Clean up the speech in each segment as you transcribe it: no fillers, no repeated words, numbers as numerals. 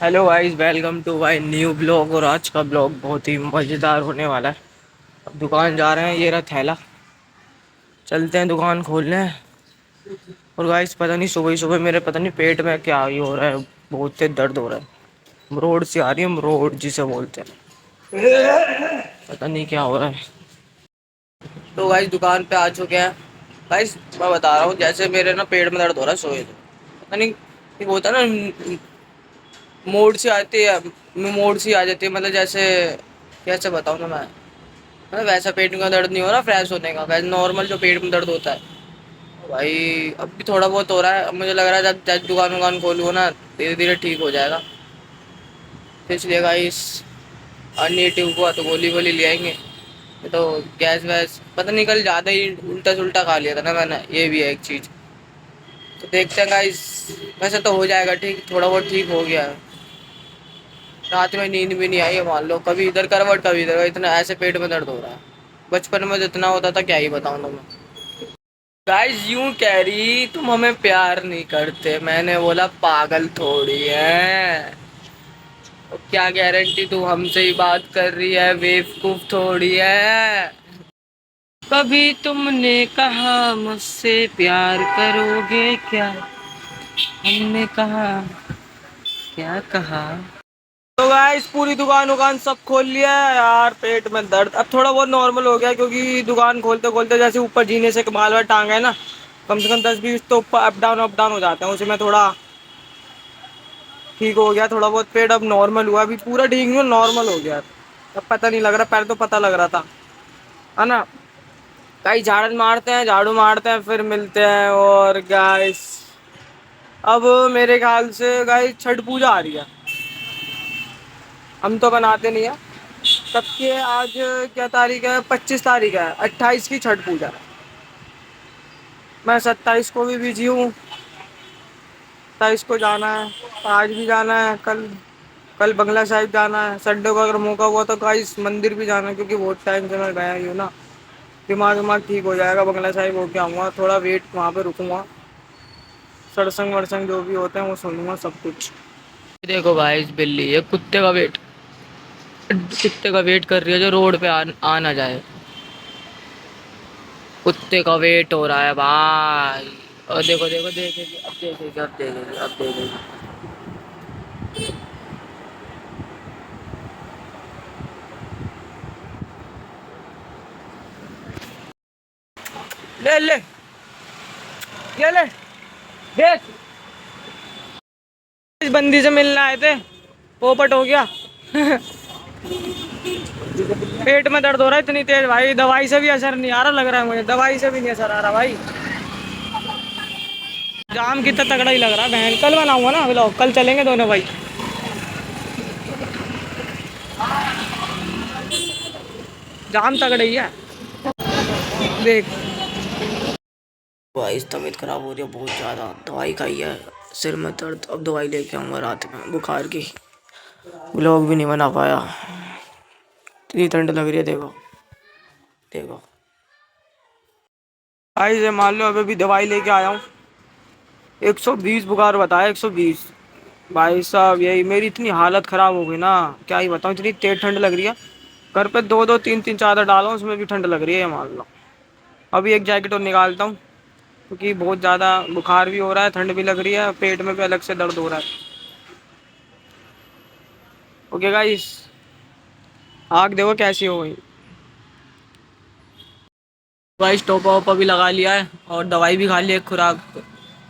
Hello guys, welcome to my new blog. और आज का ब्लॉग बहुत ही मज़ेदार होने वाला है। अब दुकान जा रहे हैं, ये रहा थैला। चलते हैं दुकान खोलने। और गाइस पता नहीं सुबह ही सुबह मेरे पता नहीं पेट में क्या ही हो रहा है। बहुत तेज दर्द हो रहा है। रोड से आ रही है, रोड जिसे बोलते हैं। पता नहीं क्या हो रहा है। तो गाइस दुकान पे आ चुके हैं। गाइस मैं बता रहा हूँ, जैसे मेरे ना पेट में दर्द हो रहा है सोए तो पता नहीं एक होता है ना, मोड सी आती है। मोड सी आ जाती है, मतलब जैसे कैसे बताऊँ ना मैं। मतलब वैसा पेट का दर्द नहीं हो रहा फ्रेश होने का, वैसे नॉर्मल जो पेट में दर्द होता है भाई अब भी थोड़ा बहुत हो रहा है। अब मुझे लग रहा है जब जब दुकान वुकान खोलूँ ना धीरे धीरे ठीक हो जाएगा। तो इसलिए गाइस अन्य ट्यूब हुआ तो गोली वोली ले आएंगे। ये तो गैस वैस पता नहीं कल ज़्यादा ही उल्टा सुल्टा खा लिया था ना मैंने, ये भी है एक चीज़। तो देखते हैं गाइस, वैसे तो हो जाएगा ठीक, थोड़ा बहुत ठीक हो गया है। रात में नींद भी नहीं आई है, मान लो कभी इधर करवट कभी इधर, इतना ऐसे पेट में दर्द हो रहा है। बचपन में जितना होता था क्या ही बताऊँ ना मैं। गाइस यूं कह रही तुम हमें प्यार नहीं करते, मैंने बोला पागल थोड़ी है। तो क्या गारंटी तू हमसे ही बात कर रही है, बेवकूफ थोड़ी है। कभी तुमने कहा मुझसे प्यार करोगे क्या, हमने कहा क्या कहा। तो गाइस पूरी दुकान उकान सब खोल लिया है यार। पेट में दर्द अब थोड़ा बहुत नॉर्मल हो गया, क्योंकि दुकान खोलते खोलते जैसे ऊपर जीने से माल वाल टांगा है ना, कम से कम 10-20 तो ऊपर अप डाउन हो जाते हैं, उसमें थोड़ा ठीक हो गया। थोड़ा बहुत पेट अब नॉर्मल हुआ, अभी पूरा ठीक नहीं, नॉर्मल हो गया। अब पता नहीं लग रहा, पहले तो पता लग रहा था, है ना। कहीं झाड़ू मारते हैं फिर मिलते हैं। और गाइस अब मेरे ख्याल से गाइस छठ पूजा आ रही है। हम तो बनाते नहीं है। तब के आज क्या तारीख है, 25 तारीख है, 28 की छठ पूजा है। मैं 27 को भी बिजी हूँ, 27 को जाना है, आज भी जाना है, कल कल बंगला साहिब जाना है। संडे को अगर मौका हुआ तो गाइस मंदिर भी जाना है, क्योंकि बहुत टाइम से मैं गया ही हूँ ना। दिमाग ठीक हो जाएगा, बंगला साहिब होके आऊँगा, थोड़ा वेट वहाँ पे रुकूंगा, सत्संग वरसंग जो भी होते हैं वो सुनूंगा सब कुछ। देखो गाइस बिल्ली ये कुत्ते का वेट कर रही है, जो रोड पे आ ना जाए। कुत्ते का वेट हो रहा है भाई। और देखो देखो देखेगी, अब देखेगी, अब देखेगी, अब देखेगी। ले ले, ये ले, देख। इस बंदी से मिलने आए थे, पोपट हो गया। पेट में दर्द हो रहा है इतनी तेज भाई, दवाई से भी असर नहीं आ रहा लग रहा है मुझे, दवाई से भी नहीं असर आ रहा भाई। जाम कितना तगड़ा ही लग रहा है बहन। कल बनाऊंगा ना ब्लॉग, कल चलेंगे दोनों भाई। जाम तगड़ा ही है देख। भाई तबीयत खराब हो रही है बहुत ज़्यादा, दवाई खाई है, सिर में दर्द। अब दवाई लेके आऊँगा रात में बुखार की। ब्लॉग भी नहीं बना पाया, इतनी ठंड लग रही है। देखो देखो भाई से मान लो अभी भी दवाई लेके आया हूँ। 120 बुखार बताया, 120। भाई साहब यही मेरी इतनी हालत ख़राब हो गई ना, क्या ही बताऊँ, इतनी तेज ठंड लग रही है। घर पे दो दो तीन तीन चादर डालो, उसमें भी ठंड लग रही है, ये मान लो। अभी एक जैकेट और निकालता हूँ, क्योंकि बहुत ज़्यादा बुखार भी हो रहा है, ठंड भी लग रही है, पेट में भी अलग से दर्द हो रहा है। ओके गाइस, आग देखो कैसी हो गई। गाइस टोपा वोपा भी लगा लिया है और दवाई भी खा ली है, खुराक।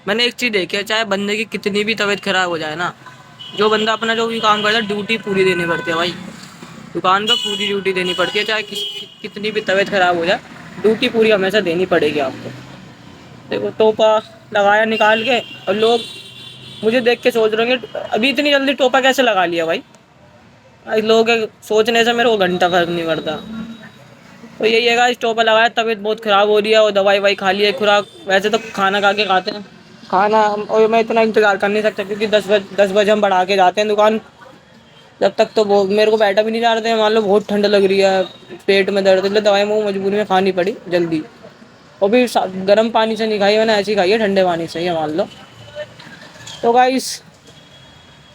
मैंने एक चीज़ देखी है, चाहे बंदे की कितनी भी तबीयत खराब हो जाए ना, जो बंदा अपना जो भी काम करता है ड्यूटी पूरी देनी पड़ती है भाई। दुकान पर पूरी ड्यूटी देनी पड़ती है, चाहे कितनी भी तबीयत खराब हो जाए, ड्यूटी पूरी हमेशा देनी पड़ेगी आपको। देखो टोपा लगाया निकाल के, और लोग मुझे देख के सोच रहे होंगे अभी इतनी जल्दी टोपा कैसे लगा लिया भाई। आज लोगों के सोचने से मेरे को घंटा फर्क नहीं पड़ता। तो यही है गाइस, टोपा लगाया, तबीयत बहुत ख़राब हो रही है, और दवाई वाई खा ली है, खुराक। वैसे तो खाना खा के खाते हैं खाना और मैं इतना इंतज़ार कर नहीं सकता, क्योंकि 10 बजे हम बढ़ा के जाते हैं दुकान। जब तक तो वो मेरे को बैठा भी नहीं जा रहे थे, मान लो बहुत ठंड लग रही है, पेट में दर्द, इसलिए दवाई मुँह मजबूरी में खानी पड़ी जल्दी। वो भी गर्म पानी से नहीं खाई मैंने, ऐसी खाई है ठंडे पानी से ही, मान लो। तो गाइस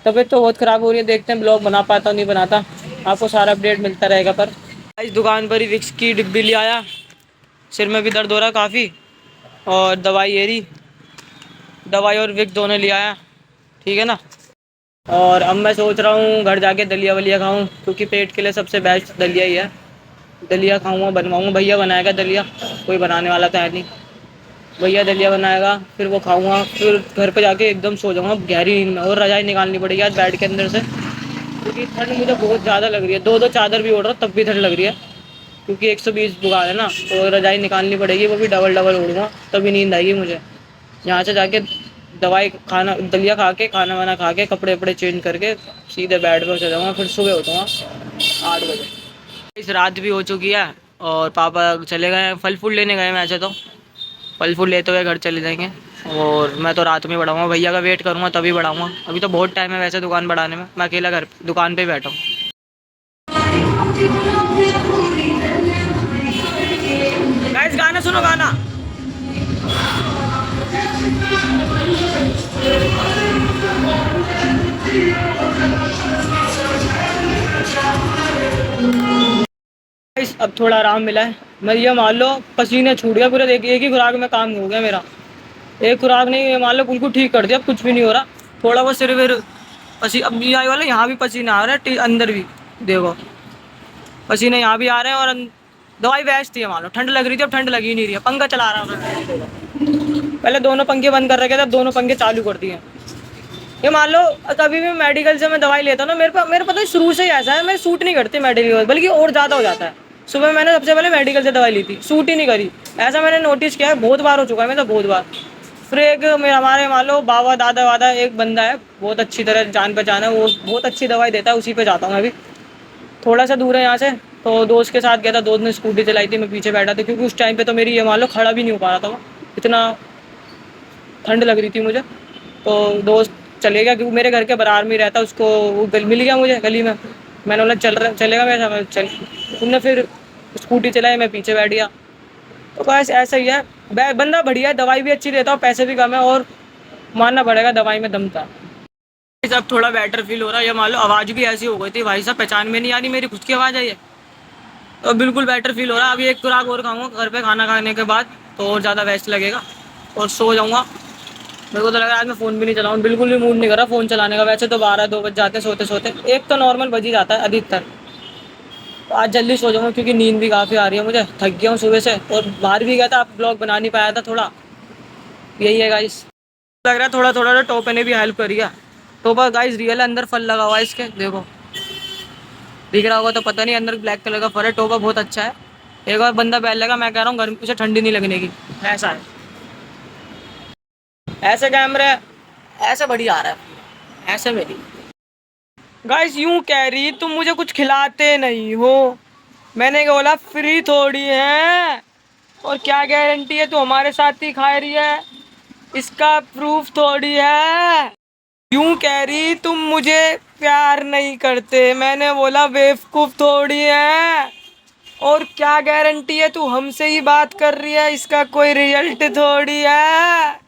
तबीयत तो बहुत ख़राब हो रही है, देखते हैं ब्लॉग बना पाता नहीं बनाता, आपको सारा अपडेट मिलता रहेगा। पर इस दुकान पर ही विक्स की डिब्बी ले आया, सिर में भी दर्द हो रहा काफ़ी, और दवाई ये रही, दवाई और विक्स दोनों ले आया, ठीक है ना। और अब मैं सोच रहा हूँ घर जाके दलिया वलिया खाऊँ, क्योंकि पेट के लिए सबसे बेस्ट दलिया ही है। दलिया खाऊँगा, बनवाऊँगा, भैया बनाएगा दलिया, कोई बनाने वाला तो है नहीं। भैया दलिया बनाएगा, फिर वो खाऊंगा, फिर घर पे जाके एकदम सो जाऊंगा गहरी नींद में, और रजाई निकालनी पड़ेगी आज बेड के अंदर से, क्योंकि ठंड मुझे बहुत ज़्यादा लग रही है। दो दो चादर भी ओढ़ रहा तब भी ठंड लग रही है, क्योंकि 120 बुखार है ना, तो रजाई निकालनी पड़ेगी, वो भी डबल डबल ओढ़ूंगा तभी नींद आएगी मुझे। यहाँ से जाके दवाई खाना, दलिया खा के, खाना वाना खा के, कपड़े वपड़े चेंज करके सीधे बेड पर चल जाऊँगा, फिर सुबह उठूँगा 8 बजे। इस रात भी हो चुकी है और पापा चले गए हैं, फल फूल लेने गए हैं, वैसे तो फल फूल लेते हुए घर चले जाएंगे। और मैं तो रात में बढ़ाऊँगा, भैया का वेट करूँगा तभी बढ़ाऊँगा, अभी तो बहुत टाइम है वैसे दुकान बढ़ाने में, मैं अकेला घर दुकान पे ही बैठा हूँ। गाइस गाना सुनो, गाना। गाइस अब थोड़ा आराम मिला है, मैं ये मान लो पसीने छूट गया पूरा, एक ही खुराक में काम हो गया मेरा। एक खुराक नहीं, ये मान लो बिल्कुल ठीक कर दिया, अब कुछ भी नहीं हो रहा, थोड़ा बहुत सिर फिर अब ये आई वाला, यहाँ भी पसीना आ रहा है, अंदर भी देखो पसीने यहाँ भी आ रहे हैं, और दवाई बेस्ट थी है, मान लो ठंड लग रही थी, अब ठंड लगी नहीं रही है, पंखा चला रहा हूँ। पहले दोनों पंखे बंद कर रखे थे, अब दोनों पंखे चालू कर दिए। ये मान लो कभी भी मेडिकल से मैं दवाई लेता हूँ ना, मेरे पता है शुरू से ही ऐसा है, मैं सूट नहीं करती मेडिकल, बल्कि और ज़्यादा हो जाता है। सुबह मैंने सबसे पहले मेडिकल से दवाई ली थी, सूट ही नहीं करी, ऐसा मैंने नोटिस किया है, बहुत बार हो चुका है, मैं तो बहुत बार। फिर एक मेरे हमारे मान लो बाबा दादा वादा एक बंदा है, बहुत अच्छी तरह जान पहचान है, वो बहुत अच्छी दवाई देता है, उसी पे जाता हूँ मैं भी। थोड़ा सा दूर है यहाँ से, तो दोस्त के साथ गया था, दोस्त ने स्कूटी चलाई थी, मैं पीछे बैठा था, क्योंकि उस टाइम पे तो मेरी ये मान लो खड़ा भी नहीं हो पा रहा था, वो इतना ठंड लग रही थी मुझे। तो दोस्त चले गया, क्योंकि मेरे घर के बराबर में ही रहता, उसको वो मिल गया मुझे गली में, मैंने बोला चलेगा मेरे चल, तुमने फिर स्कूटी चलाई, मैं पीछे बैठ गया। तो बस ऐसा ही है, बंदा बढ़िया है, दवाई भी अच्छी देता है, पैसे भी कम है, और मानना पड़ेगा दवाई में दम था। अब थोड़ा बेटर फील हो रहा है, ये मान लो आवाज़ भी ऐसी हो गई थी भाई साहब, पहचान में नहीं आ रही मेरी खुद की आवाज़ आई है, तो बिल्कुल बेटर फील हो रहा है। अभी एक खुराक और खाऊंगा घर पे खाना खाने के बाद, तो और ज़्यादा बेस्ट लगेगा, और सो जाऊँगा। मेरे को तो लग रहा है आज मैं फ़ोन भी नहीं चलाऊँ, बिल्कुल भी मूड नहीं कर रहा फ़ोन चलाने का, वैसे तो 12-2 बज जाते हैं सोते सोते, एक तो नॉर्मल बज ही जाता है अधिकतर। तो आज जल्दी सो जाऊँगा, क्योंकि नींद भी काफ़ी आ रही है मुझे, थक गया हूँ सुबह से, और बाहर भी गया था, ब्लॉग बना नहीं पाया था थोड़ा, यही है गाइस। लग रहा है थोड़ा थोड़ा तो टोपे ने भी हेल्प करी है। टोपा गाइस रियल है, अंदर फल लगा हुआ है इसके, देखो दिख रहा होगा तो पता नहीं, अंदर ब्लैक कलर का फल है, टोपा बहुत अच्छा है। एक बार बंदा बैल लगा, मैं कह रहा हूँ गर्मी से ठंडी नहीं लगने की, ऐसा है। ऐसे कैमरे ऐसे बढ़िया आ रहा है, ऐसे मेरी गाइस यूं कह रही तुम मुझे कुछ खिलाते नहीं हो, मैंने बोला फ्री थोड़ी है, और क्या गारंटी है तू हमारे साथ ही खा रही है, इसका प्रूफ थोड़ी है। यूं कह रही तुम मुझे प्यार नहीं करते, मैंने बोला बेवकूफ थोड़ी है, और क्या गारंटी है तू हमसे ही बात कर रही है, इसका कोई रिजल्ट थोड़ी है।